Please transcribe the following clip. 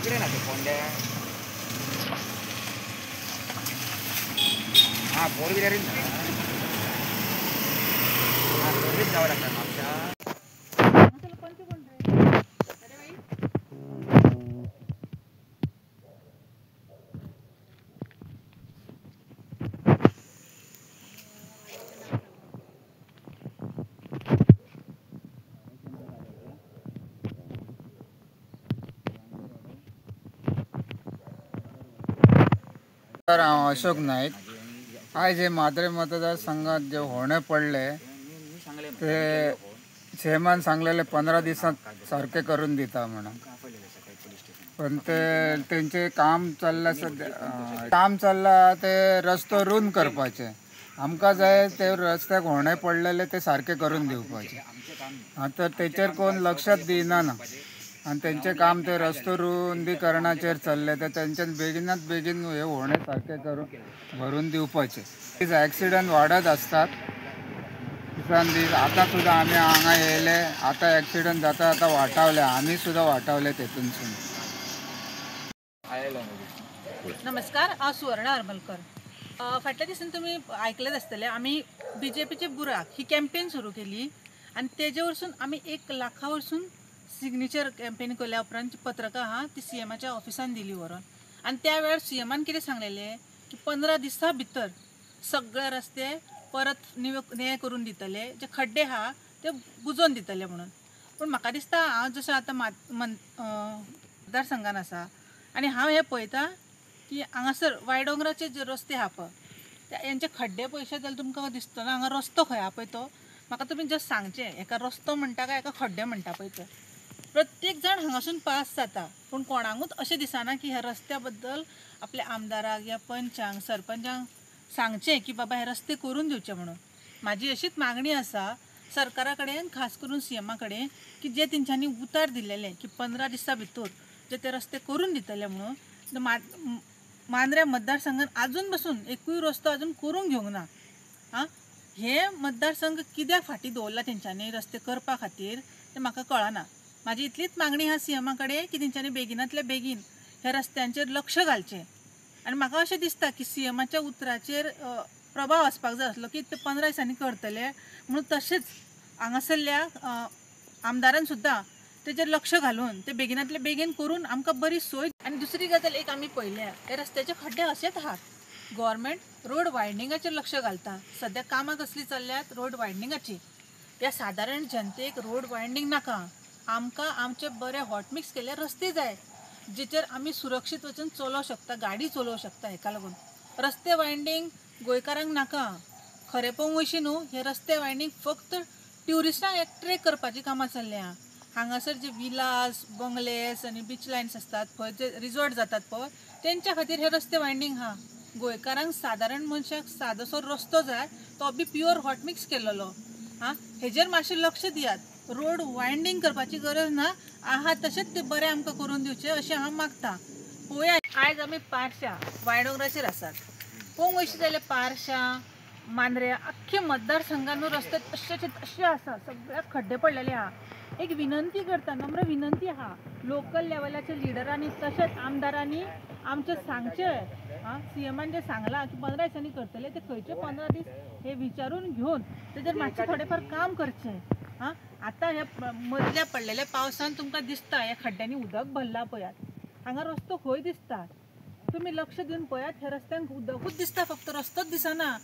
तिकडे ना ते कोंड्या हां फोर व्हीलर जावं लागतं मागच्या हांव अशोक नाईक। आज हे माद्रे मतदारसंघात जे होणे पडले ते चेअरमॅन सांगलेले 15 दिवसात सारखे करून दिता म्हणून, पण ते त्यांचे काम चाललं सध्या काम चालला ते रस्तो रुंद करपाचे। आमकां जाय ते रस्त्याक होणे पडलेले ते सारखे करून दिवपाचे। आता त्याचेर कोण लक्षात दिना ना आणि त्यांचे काम ते रस्तो रुंदीकरणाचेर चालले तर त्यांच्यान बेगिनात बेगीन हे होणे सारखे करून भरून दिवपाचे। ॲक्सिडंट वाढत असतात दिसान दीस। आता सुद्धा आम्ही हांगा येयले, आता ॲक्सिडंट जाता आता वाटावले, आम्ही सुद्धा वाटावले तेतूनसून। नमस्कार, हांव सुवर्णा हरमलकर। फाटल्या दिसांनी तुम्ही ऐकलेच आसतले आम्ही BJPचे बुराक ही कॅम्पेन सुरू केली आणि तेजे वरसून आम्ही 1 लाखा वरसून सिग्नेचर कॅम्पेन केल्या उपरांत पत्रकां आहा ती CMच्या ऑफिसान दिली व्हरून, आणि त्या वेळार CMन कितें सांगलेले की 15 दिसां भितर सगळे रस्ते परत निवे करून दितले, जे खड्डे आहा ते बुजोवन दितले म्हणून। पण म्हाका दिसता हांव जशें आतां मतदारसंघान आसा आनी हांव हे पळयता की हांगासर वायडोंगराचे जे रस्ते आहा पळय यांचे खड्डे पळयशे जाल्यार तुमकां दिसतलो हांगा रस्तो खंय आहा पळय तो म्हाका तुमी जस्ट सांगचें, एका रस्तो म्हणटा काय एका खड्डे म्हणटा पळय ते। प्रत्येक जण हांगासून पास जाता, पण कोणाकूच अशें दिसना की ह्या रस्त्या बद्दल आपल्या आमदाराक या पंचांक सरपंचांक सांगचें की बाबा हे रस्ते करून दिवचे म्हणून। म्हाजी अशीच मागणी आसा सरकारा कडेन, खास करून CM कडेन, की जे तेंच्यांनी उतार दिलेले की 15 दिसां भितर जे ते रस्ते करून दितले म्हणून। मांद्रे मतदारसंघात अजून पासून एकूय रस्तो अजून करूंक घेवंक ना। हे मतदारसंघ कित्याक फाटीं दवरला तेंच्यांनी रस्ते करपा खातीर तें म्हाका कळना। म्हाजी इतलीच मागणी आहा CM कडेन की तेंच्यांनी बेगिनांतल्या बेगीन ह्या रस्त्यांचेर लक्ष घालचें। आनी म्हाका अशें दिसता की CMच्या उतराचेर प्रभाव आसपाक जाय आसलो की ते 15 दिसांनी करतले म्हणून। तशेंच हांगासरल्या आमदारान सुद्दां तेजेर लक्ष घालून ते बेगिनांतले बेगीन करून आमकां बरी सोय। आनी दुसरी गजाल एक आमी पळयल्या हे रस्त्याचे खड्डे अशेंच आहात, गव्हर्मेंट रोड वायडनिंगाचेर लक्ष घालता। सद्या कामां कसली चल्ल्यात रोड वायडनिंगाची। ह्या सादारण जनतेक रोड वायडनिंग नाका, आमकां आमचे बरे हॉटमिक्स केल्ले रस्ते जाय जेचेर आमी सुरक्षीत वचून चलोवं शकता, गाडी चलोवं शकता। हेका लागून रस्ते वायडनिंग गोंयकारांक नाका। खरें पळोवंक वयशी न्हू हे रस्ते वायडनिंग फक्त ट्युरिस्टांक एट्रॅक्ट करपाची कामां चल्ल्या। हांगासर जे विलास बंगलेस आनी बीच लायन्स आसतात पळय, जे रिजॉर्ट जातात पळय, तेंच्या खातीर हे रस्ते वायडनिंग आहा। गोंयकारांक सादारण मनशाक सादोसो रस्तो जाय, तो बी प्युअर हॉटमिक्स केल्लो। हेजेर मातशें लक्ष दियात। रोड वायडनिंग करपाची गरज ना, आहा तशेंच ते बरें आमकां करून दिवचे अशें हांव मागतां। पळोवया, आयज आमी पारशा वायडोंगराचेर आसात। पळोवंक वयशी जाल्यार पारशा मांद्रे आख्खे मतदारसंघान रस्ते तशेचे तशे आसा, सगळ्याक खड्डे पडलेले आहा। एक विनंती करता, नम्र विनंती आहा, लोकल लेवलाच्या लिडरांनी तशेंच आमदारांनी आमचें सांगचें। CMन जे सांगलां की 15 दिसांनी करतले, ते खंयचे 15 दीस हे विचारून घेवन तेजेर मातशें थोडेफार काम करचें। आतां ह्या मदल्या पडलेल्या पावसान तुमकां दिसता ह्या खड्ड्यांनी उदक भरलां पळयात। हांगा रस्तो खंय दिसता, तुमी लक्ष दिवन पळयात, ह्या रस्त्यांक उदकूच दिसता फक्त रस्तोच दिसना।